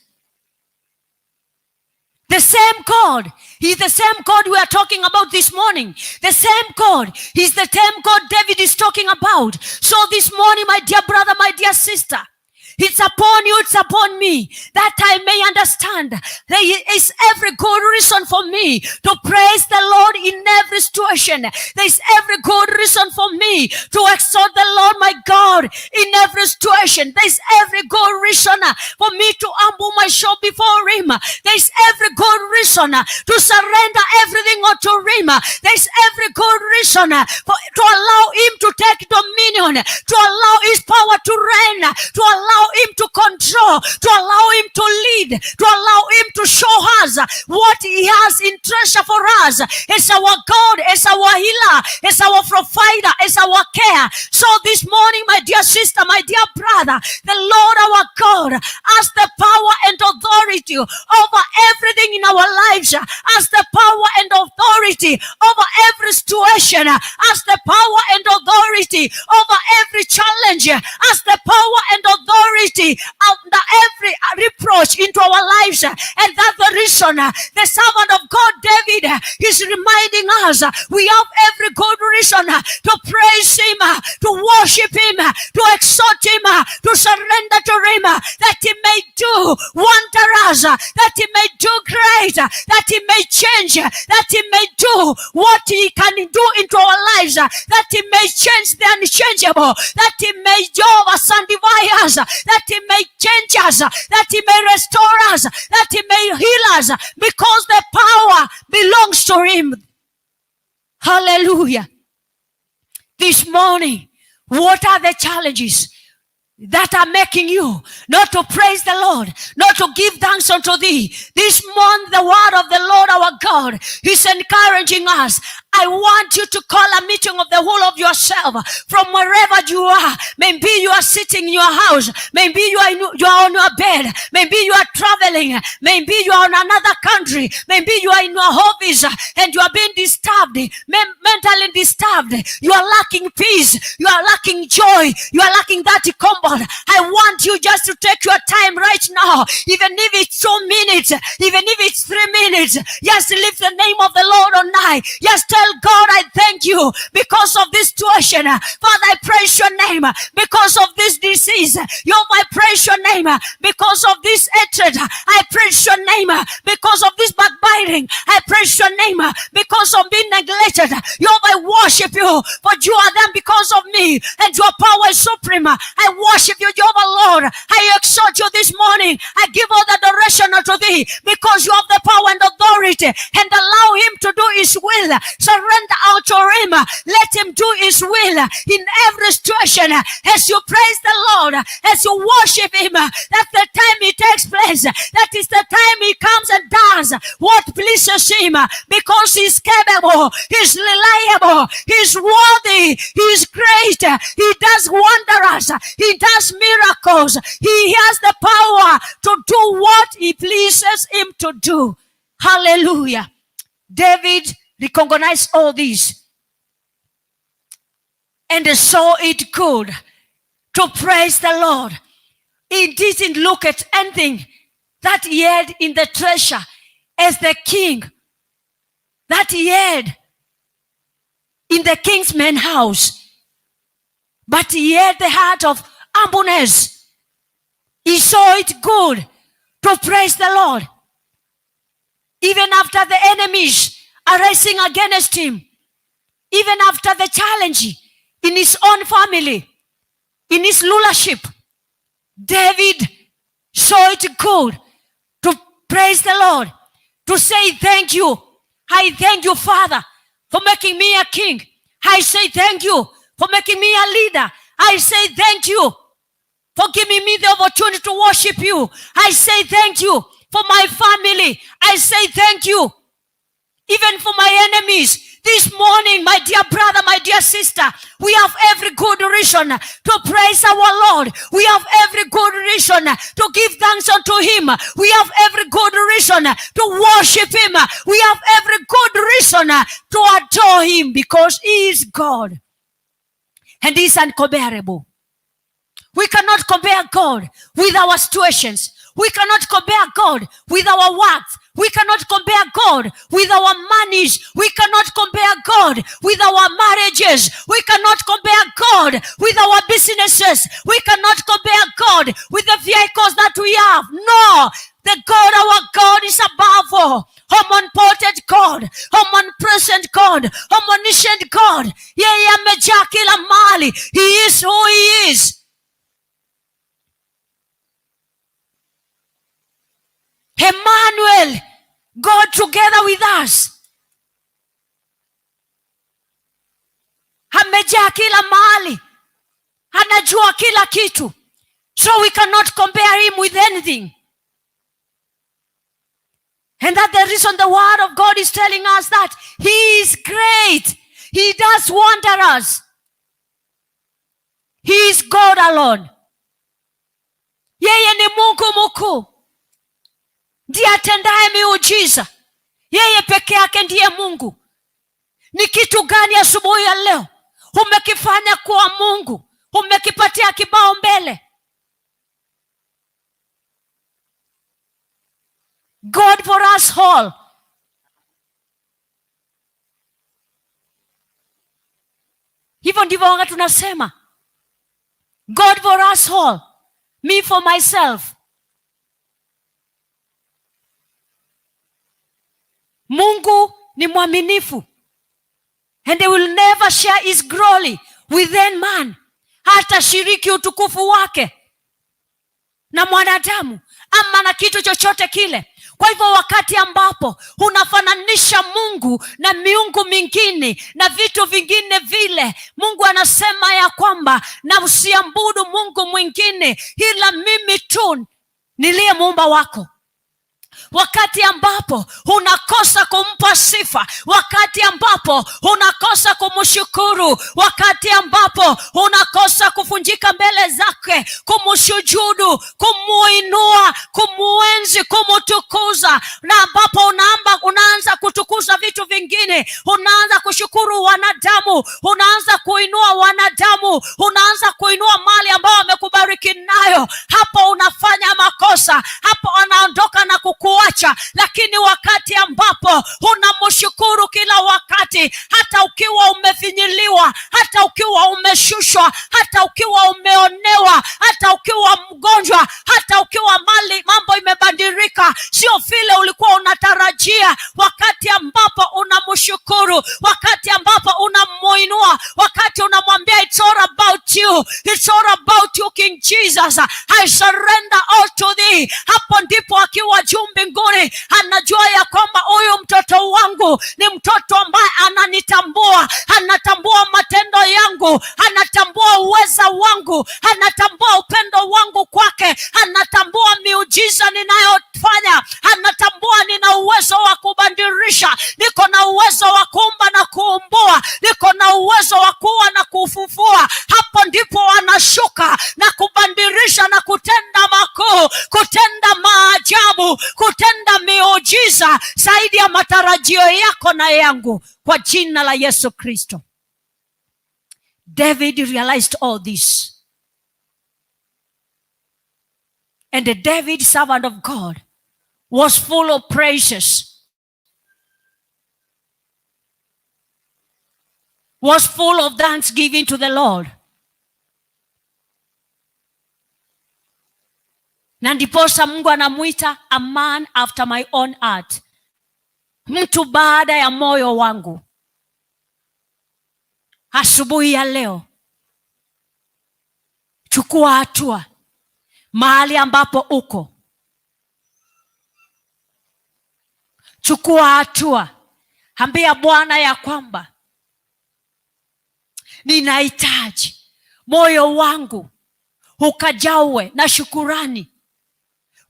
The same God. He's the same God we are talking about this morning. The same God. He's the same God David is talking about. So this morning, my dear brother, my dear sister, it's upon you, it's upon me, that I may understand there is every good reason for me to praise the Lord in every situation. There is every good reason for me to exalt the Lord my God in every situation. There is every good reason for me to humble myself before him. There is every good reason to surrender everything unto him. There is every good reason to allow him to take dominion, to allow his power to reign, to allow him to control, to allow him to lead, to allow him to show us what he has in treasure for us. It's our God, it's our healer, it's our provider, it's our care. So this morning, my dear sister, my dear brother, the Lord our God has the power and authority over everything in our lives, has the power and authority over every situation, has the power and authority over every challenge, has the power and authority under every reproach into our lives. And that's the reason the servant of God David is reminding us we have every good reason to praise him, to worship him, to exalt him, to surrender to him, that he may do wonders, that he may do great, that he may change, that he may do what he can do into our lives, that he may change the unchangeable, that he may jove us and divide us, that he may change us, that he may restore us, that he may heal us, because the power belongs to him. Hallelujah. This morning, what are the challenges that are making you not to praise the Lord, not to give thanks unto thee? This month, the word of the Lord our God is encouraging us. I want you to call a meeting of the whole of yourself from wherever you are. Maybe you are sitting in your house. Maybe you are on your bed. Maybe you are traveling. Maybe you are in another country. Maybe you are in your office and you are being disturbed, mentally disturbed. You are lacking peace. You are lacking joy. You are lacking that comfort. I want you just to take your time right now, even if it's 2 minutes, even if it's 3 minutes. Just lift the name of the Lord on high. Just tell God, I thank you because of this situation. Father, I praise your name because of this disease. I praise your name because of this hatred. I praise your name because of this backbiting. I praise your name because of being neglected. I worship you, but you are there because of me, and your power is supreme. I worship you, Jehovah Lord. I exalt you this morning. I give all the adoration unto thee because you have the power and authority, and allow him to do his will. Surrender out to him. Let him do his will in every situation. As you praise the Lord, as you worship him, that's the time it takes place. That is the time he comes and does what pleases him, because he's capable, he's reliable, he's worthy, he's great, he does wonders, he does miracles, he has the power to do what he pleases him to do. Hallelujah. David recognized all this and saw it good to praise the Lord. He didn't look at anything that he had in the treasure as the king, that he had in the king's main house, but he had the heart of humbleness. He saw it good to praise the Lord. Even after the enemies are rising against him, even after the challenge in his own family, in his rulership, David saw it good to praise the Lord, to say thank you. I thank you, Father, for making me a king. I say thank you for making me a leader. I say thank you for giving me the opportunity to worship you. I say thank you for my family. I say thank you even for my enemies. This morning, my dear brother, my dear sister, we have every good reason to praise our Lord. We have every good reason to give thanks unto him. We have every good reason to worship him. We have every good reason to adore him, because he is God and he is incomparable. We cannot compare God with our situations. We cannot compare God with our works. We cannot compare God with our monies. We cannot compare God with our marriages. We cannot compare God with our businesses. We cannot compare God with the vehicles that we have. No, the God, our God, is above all. Omnipotent God, omnipresent God, omniscient God. Yeye amejaa kila mahali. He is who he is. Emmanuel, God together with us. Amejaa kila mahali, anajua kila kitu. So we cannot compare him with anything. And that's the reason the word of God is telling us that he is great. He does wonders. He is God alone. Yeye ni Mungu mkuu, ndiye atendaye miujiza. Yeye peke yake ndiye Mungu. Ni kitu gani asubuhi ya leo umekifanya kuwa Mungu? Umekipatia kibao mbele? God for us all. Hivyo ndivyo wanga tunasema, God for us all, me for myself. Mungu ni mwaminifu, and he will never share his glory with any man. Hata shiriki utukufu wake na mwanadamu ama na kitu chochote kile. Kwa hivyo wakati ambapo unafananisha Mungu na miungu mingine na vitu vingine vile, Mungu anasema ya kwamba na usiabudu Mungu mwingine ila mimi tu niliye muumba wako. Wakati ambapo unakosa kumpa sifa, wakati ambapo unakosa kumshukuru, wakati ambapo unakosa kufunjika mbele zake, kumshujudu, kumuinua, kumuenzi, kumtukuza, na ambapo unaanza kutukuza vitu vingine, unaanza kushukuru wanadamu, unaanza kuinua wanadamu, unaanza kuinua mali ambayo amekubariki nayo, hapo unafanya makosa, hapo anaondoka na kukuacha. Lakini wakati ambapo unamshukuru kila wakati, hata ukiwa umefinyiliwa, hata ukiwa umeshushwa, hata ukiwa umeonewa, hata ukiwa mgonjwa, hata ukiwa mambo imebadilika, sio vile ulikuwa unatarajia, wakati ambapo unamshukuru, wakati ambapo unamuinua, wakati unamwambia it's all about you, it's all about you King Jesus, I surrender all to thee, hapo ndipo akiwa juu mbinguni anajua ya kwamba huyu mtoto wangu ni mtoto ambaye ananitambua, anatambua matendo yangu, anatambua uweza wangu, anatambua upendo wangu kwake, anatambua miujiza ninayofanya, anatambua nina uwezo wa kubadilisha, niko na uwezo wa kuumba na kuumbua, niko na uwezo wa kuua na kufufua. Hapo ndipo anashuka na kubadilisha na kutenda makuu, kutenda maajabu, kutenda miujiza zaidi ya matarajio yako na yangu, kwa jina la Yesu Kristo. David realized all this. And the David, servant of God, was full of praises, was full of thanksgiving to the Lord. Na ndiposa Mungu anamuita a man after my own heart, mtu baada ya moyo wangu. Asubuhi ya leo, chukua hatua mahali ambapo uko. Chukua hatua, ambia Bwana ya kwamba ninahitaji moyo wangu ukajawe na shukurani,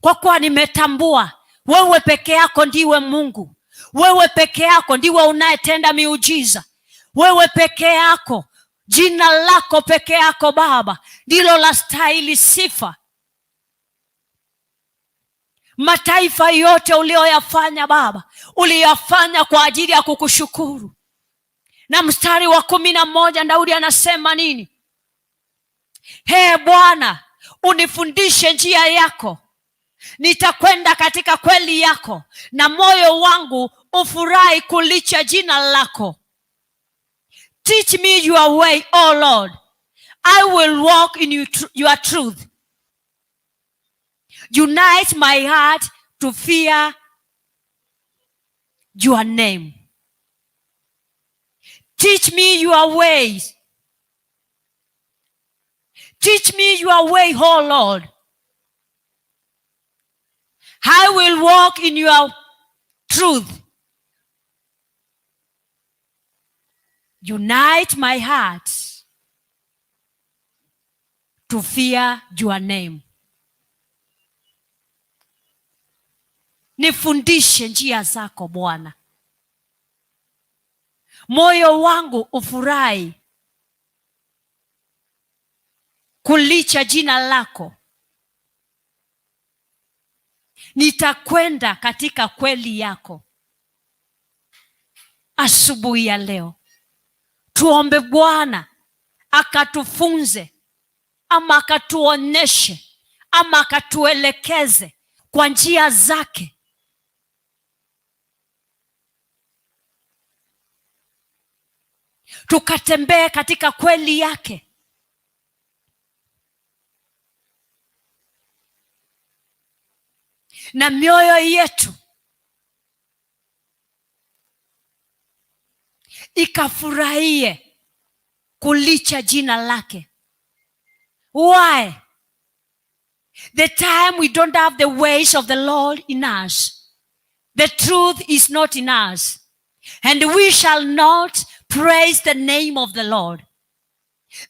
kwa kuwa nimetambua wewe peke yako ndiwe Mungu. Wewe peke yako ndiwe unayetenda miujiza. Wewe peke yako, jina lako peke yako Baba ndilo lastahili sifa. Mataifa yote ulioyafanya Baba, uliyafanya kwa ajili ya kukushukuru. Na mstari wa 11 Daudi anasema nini? He Bwana, unifundishe njia yako, nitakwenda katika kweli yako, na moyo wangu ufurahi kulicha jina lako. Teach me your way, O Lord. I will walk in your truth. Unite my heart to fear your name. Teach me your ways. Teach me your way, O Lord. I will walk in your truth. Unite my heart to fear your name. Nifundishe njia zako Bwana. Moyo wangu ufurahi kulicha jina lako. Nitakwenda katika kweli yako. Asubuhi ya leo tuombe Bwana akatufunze, ama akatuonyeshe, ama akatuelekeze kwa njia zake. Tukatembee katika kweli yake. Na mioyo yetu ikafurahie kulicha jina lake. Why? The time we don't have the ways of the Lord in us, the truth is not in us, and we shall not praise the name of the Lord.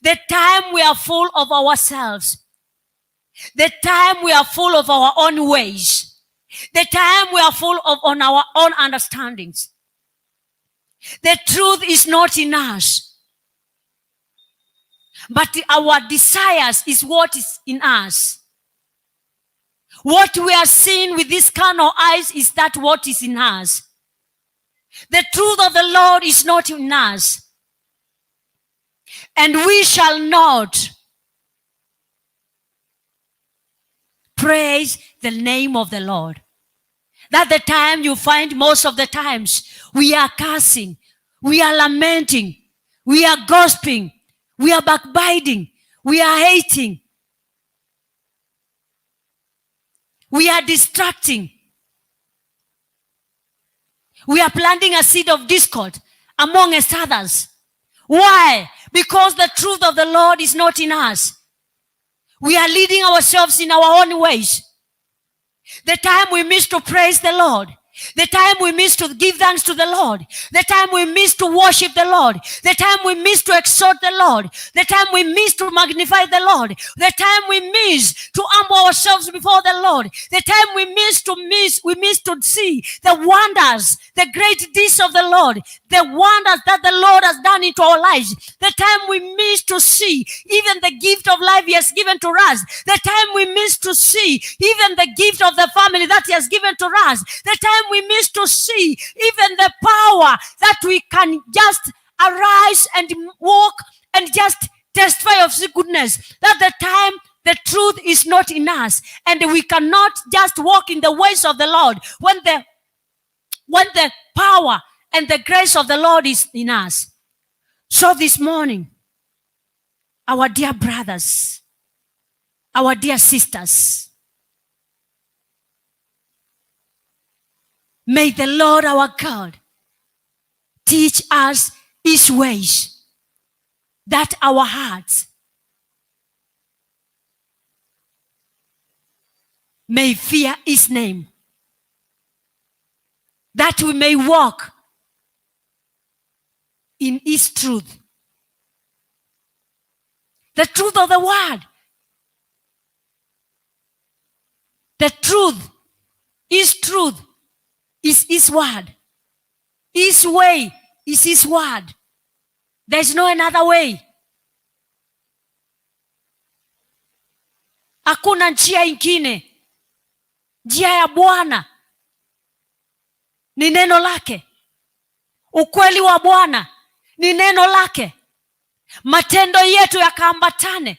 The time we are full of ourselves, the time we are full of our own ways, the time we are full of on our own understandings, the truth is not in us, but our desires is what is in us. What we are seeing with these carnal eyes is that what is in us. The truth of the Lord is not in us. And we shall not praise the name of the Lord. That's the time you find most of the times we are cursing, we are lamenting, we are gossiping, we are backbiting, we are hating, we are distracting. We are planting a seed of discord amongst others. Why? Because the truth of the Lord is not in us. We are leading ourselves in our own ways. The time we miss to praise the Lord, the time we miss to give thanks to the Lord, the time we miss to worship the Lord, the time we miss to exalt the Lord, the time we miss to magnify the Lord, the time we miss to humble ourselves before the Lord, the time we miss to see the wonders, the great deeds of the Lord, the wonders that the Lord has done into our lives, the time we miss to see even the gift of life He has given to us, the time we miss to see even the gift of the family that He has given to us, the time we miss to see even the power that we can just arise and walk and just testify of His goodness. That the time the truth is not in us, and we cannot just walk in the ways of the Lord when the power and the grace of the Lord is in us. So this morning, our dear brothers, our dear sisters, may the Lord our God teach us His ways, that our hearts may fear His name, that we may walk in His truth. The truth of the word. The truth, His truth is His word. His way is His word. There's no another way. Hakuna njia ingine. Njia ya Bwana ni neno lake. Ukweli wa Bwana ni neno lake. Matendo yetu yakaambatane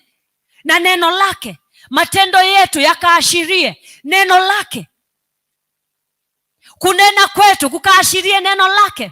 na neno lake. Matendo yetu yakaashirie neno lake. Kunena kwetu kukaashirie neno lake.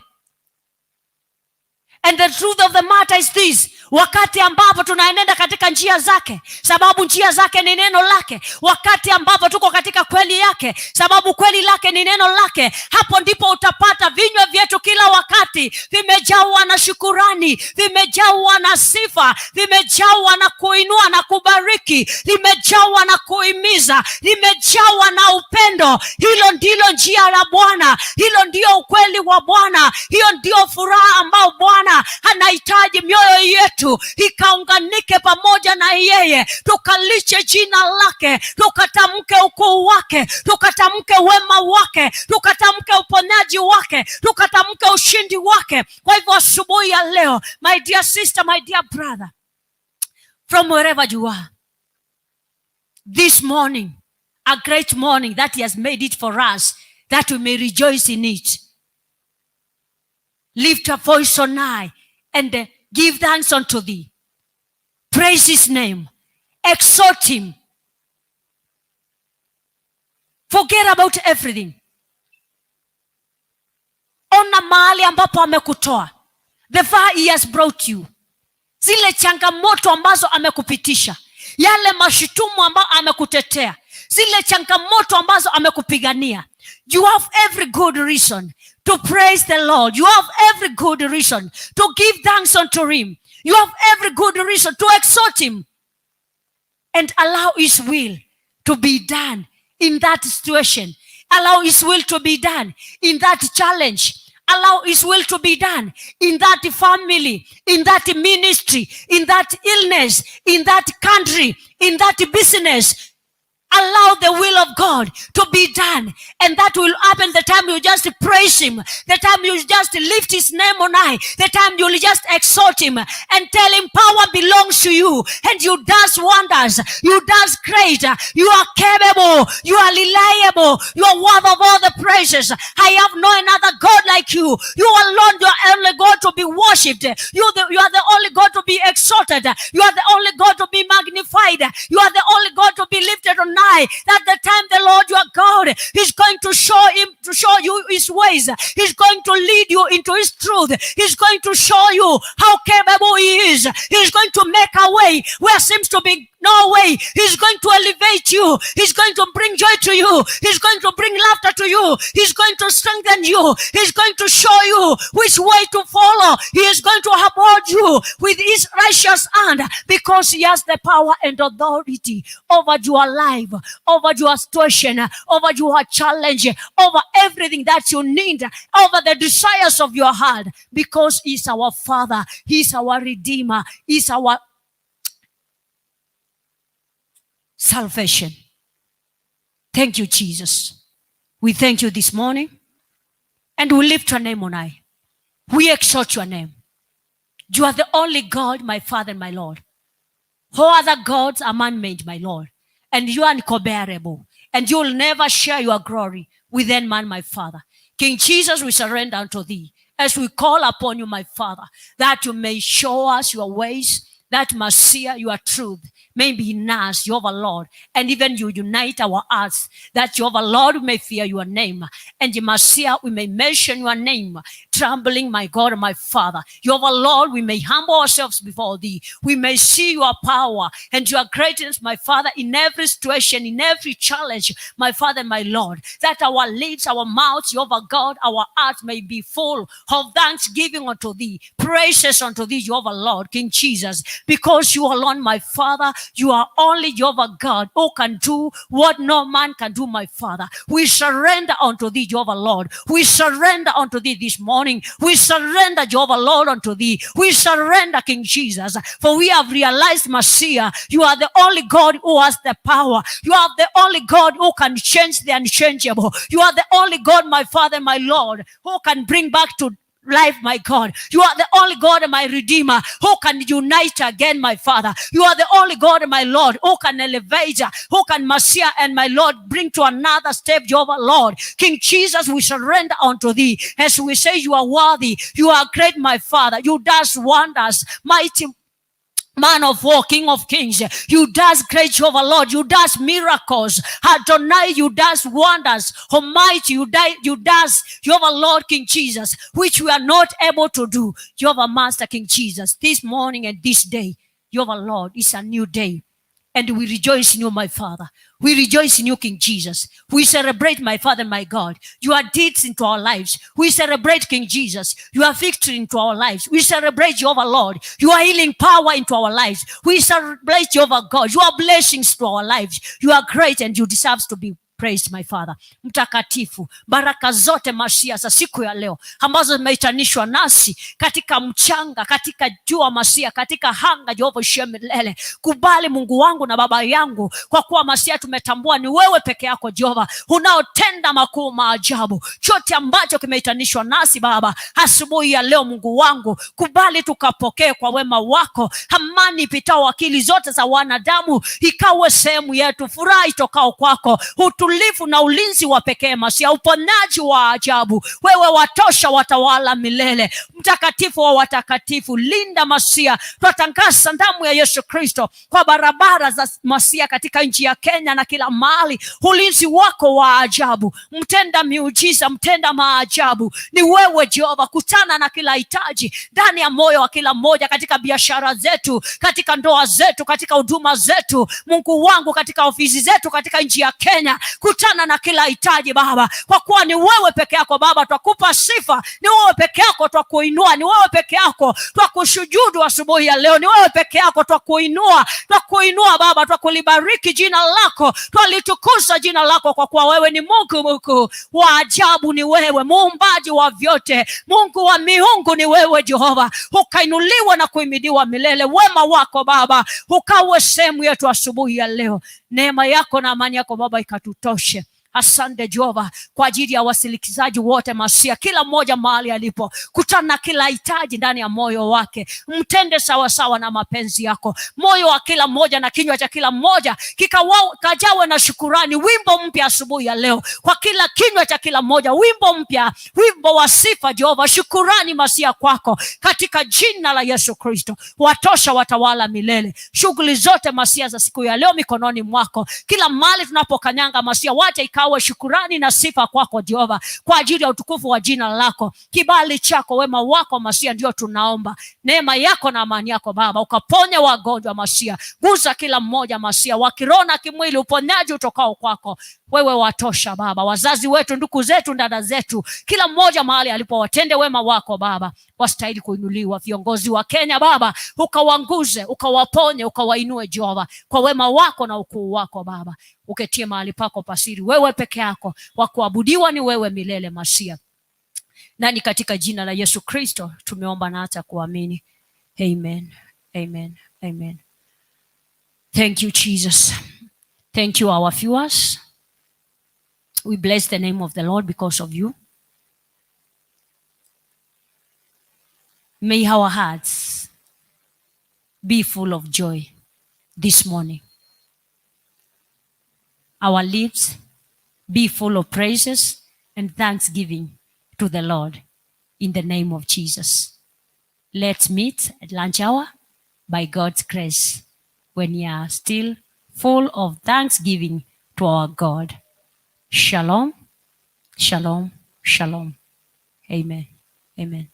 And the truth of the matter is this: wakati ambapo tunaenenda katika njia zake, sababu njia zake ni neno lake. Wakati ambapo tuko katika kweli yake, sababu kweli lake ni neno lake, hapo ndipo utapata vinywa vyetu kila wakati vimejawa na shukurani, vimejawa na sifa, vimejawa na kuinua na kubariki kubariki, limejawa na kuhimiza, limejawa na upendo. Hilo ndilo njia la Bwana, hilo ndio ukweli wa Bwana, hiyo ndio furaha ambao Bwana anahitaji mioyo yetu ikaunganike pamoja na yeye, tukaliche jina lake, tukatamke ukuu wake, tukatamke wema wake, tukatamke uponyaji wake, tukatamke ushindi wake. Kwa hivyo asubuhi ya leo, my dear sister, my dear brother, from wherever you are, this morning, a great morning that he has made it for us, that we may rejoice in it. Lift a voice on high and give thanks unto thee. Praise his name. Exhort him. Forget about everything. Ona mahali ambapo amekutoa. The far he has brought you. Zile changamoto ambazo amekupitisha. Yale mashitumu ambayo amekutetea. Zile changamoto ambazo amekupigania. You have every good reason to praise the Lord. You have every good reason to give thanks unto him. You have every good reason to exhort him and allow his will to be done in that situation. Allow his will to be done in that challenge. Allow his will to be done in that family, in that ministry, in that illness, in that country, in that business. Allow the will of God to be done. And that will happen the time you just praise him, the time you just lift his name on high, the time you'll just exhort him and tell him power belongs to you. And you does wonders. You does great. You are capable. You are reliable. You are worth of all the praises. I have no another God like you. You alone, you are only God to be worshipped. You are the only God to be exalted. You are the only God to be magnified. You are the only God to be lifted on high. That the time the Lord your God is going to show you his ways. He's going to lead you into his truth. He's going to show you how capable he is. He's going to make a way where seems to be no way. He's going to elevate you. He's going to bring joy to you. He's going to bring laughter to you. He's going to strengthen you. He's going to show you which way to follow. He is going to uphold you with his righteous hand, because he has the power and authority over your life, over your situation, over your challenge, over everything that you need, over the desires of your heart, because he's our Father. He's our Redeemer. He's our salvation. Thank you, Jesus. We thank you this morning, and we lift your name on high. We exalt your name. You are the only God, my Father and my Lord. All other gods are man-made, my Lord, and you are incomparable, and you will never share your glory with any man, my Father. King Jesus, we surrender unto thee as we call upon you, my Father, that you may show us your ways, that Messiah, your truth, may be in us, Jehovah Lord, and even you unite our hearts, that Jehovah Lord, we may fear your name, and Messiah, we may mention your name, trembling, my God and my Father. Jehovah Lord, we may humble ourselves before thee. We may see your power and your greatness, my Father, in every situation, in every challenge, my Father and my Lord, that our lips, our mouths, Jehovah God, our hearts may be full of thanksgiving unto thee, praises unto thee, Jehovah Lord, King Jesus, because you alone, my Father, you are only Jehovah God who can do what no man can do, my Father. We surrender unto thee, Jehovah Lord. We surrender unto thee this morning. We surrender, Jehovah Lord, unto thee. We surrender, King Jesus, for we have realized, Messiah, you are the only God who has the power. You are the only God who can change the unchangeable. You are the only God, my Father, my Lord, who can bring back to life, my God. You are the only God, my Redeemer, who can unite again, my Father. You are the only God, my Lord, who can elevate, who can Messiah and my Lord bring to another step, Jehovah Lord. King Jesus, we surrender unto thee as we say you are worthy. You are great, my Father. You does wonders, mighty man of war, King of kings. You does great, Jehovah Lord. You does miracles. Adonai, you does wonders. Almighty, you does, Jehovah Lord, King Jesus, which we are not able to do. Jehovah Master, King Jesus, this morning and this day, Jehovah Lord, is a new day. And we rejoice in you, my Father. We rejoice in you, King Jesus. We celebrate, my Father and my God, your deeds into our lives. We celebrate, King Jesus, your victory into our lives. We celebrate, Jehovah Lord, your healing power into our lives. We celebrate, Jehovah God, your blessings to our lives. You are great and you deserve to be praised, my Father. Mtakatifu, baraka zote Masia za siku ya leo ambazo zimeitanishwa nasi katika mchanga, katika jua Masia, katika hanga, Jehova milele. Kubali Mungu wangu na Baba yangu, kwa kuwa Masia tumetambua ni wewe peke yako Jehova unaotenda makuu maajabu. Chote ambacho kimeitanishwa nasi Baba asubuhi ya leo, Mungu wangu, kubali tukapokee kwa wema wako. Amani pitao akili zote za wanadamu ikawe sehemu yetu, furaha itokao kwako, utulivu na ulinzi wa pekee Masia, uponaji wa ajabu. Wewe watosha, watawala milele. Mtakatifu wa watakatifu, linda Masia. Tunatangaza damu ya Yesu Kristo kwa barabara za Masia katika nchi ya Kenya na kila mahali. Ulinzi wako wa ajabu, mtenda miujiza, mtenda maajabu ni wewe Jehova. Kutana na kila hitaji ndani ya moyo wa kila mmoja, katika biashara zetu, katika ndoa zetu, katika huduma zetu, Mungu wangu, katika ofisi zetu, katika nchi ya Kenya. Kutana na kila hitaji Baba, kwa kuwa ni wewe peke yako Baba. Twakupa sifa, ni wewe peke yako twakuinua, ni wewe peke yako twakushujudu asubuhi ya leo, ni wewe peke yako twakuinua Baba. Twakulibariki jina lako, twalitukuza jina lako, kwa kuwa wewe ni Mungu mkuu wa ajabu. Ni wewe muumbaji wa vyote, Mungu wa miungu ni wewe Jehova. Ukainuliwa na kuhimidiwa milele. Wema wako Baba ukawe sehemu yetu asubuhi ya leo. Neema yako na amani yako Baba ikatutoshe. Asante Jehova kwa ajili ya wasilikizaji wote Masia, kila mmoja mahali alipo. Kutana na kila hitaji ndani ya moyo wake, mtende sawa sawa na mapenzi yako. Moyo wa kila mmoja na kinywa cha kila mmoja kajawe na shukurani. Wimbo mpya asubuhi ya leo kwa kila kinywa cha kila mmoja, wimbo mpya, wimbo wa sifa Jehova. Shukurani Masia kwako, katika jina la Yesu Kristo. Watosha, watawala milele. Shughuli zote Masia za siku ya leo mikononi mwako. Kila mahali tunapokanyanga Masia, wacha ikawe shukurani na sifa kwako Jehova, kwa ajili ya utukufu wa jina lako. Kibali chako, wema wako Masia ndio tunaomba. Neema yako na amani yako Baba ukaponye wagonjwa Masia. Guza kila mmoja Masia, wa kiroho na kimwili, uponyaji utokao kwako. Wewe watosha Baba. Wazazi wetu, ndugu zetu, dada zetu, kila mmoja mahali alipo, watende wema wako Baba, wastahili kuinuliwa. Viongozi wa Kenya Baba ukawanguze, ukawaponye, ukawainue Jehova, kwa wema wako na ukuu wako Baba. Uketie mahali pako pasiri. Wewe peke yako wa kuabudiwa ni wewe milele Masia. Nani katika jina la Yesu Kristo tumeomba na hata kuamini. Amen. Amen. Amen. Thank you Jesus. Thank you our viewers. We bless the name of the Lord because of you. May our hearts be full of joy this morning. Our lips be full of praises and thanksgiving to the Lord in the name of Jesus. Let's meet at lunch hour by God's grace when you are still full of thanksgiving to our God. Shalom, shalom, shalom. Amen. Amen.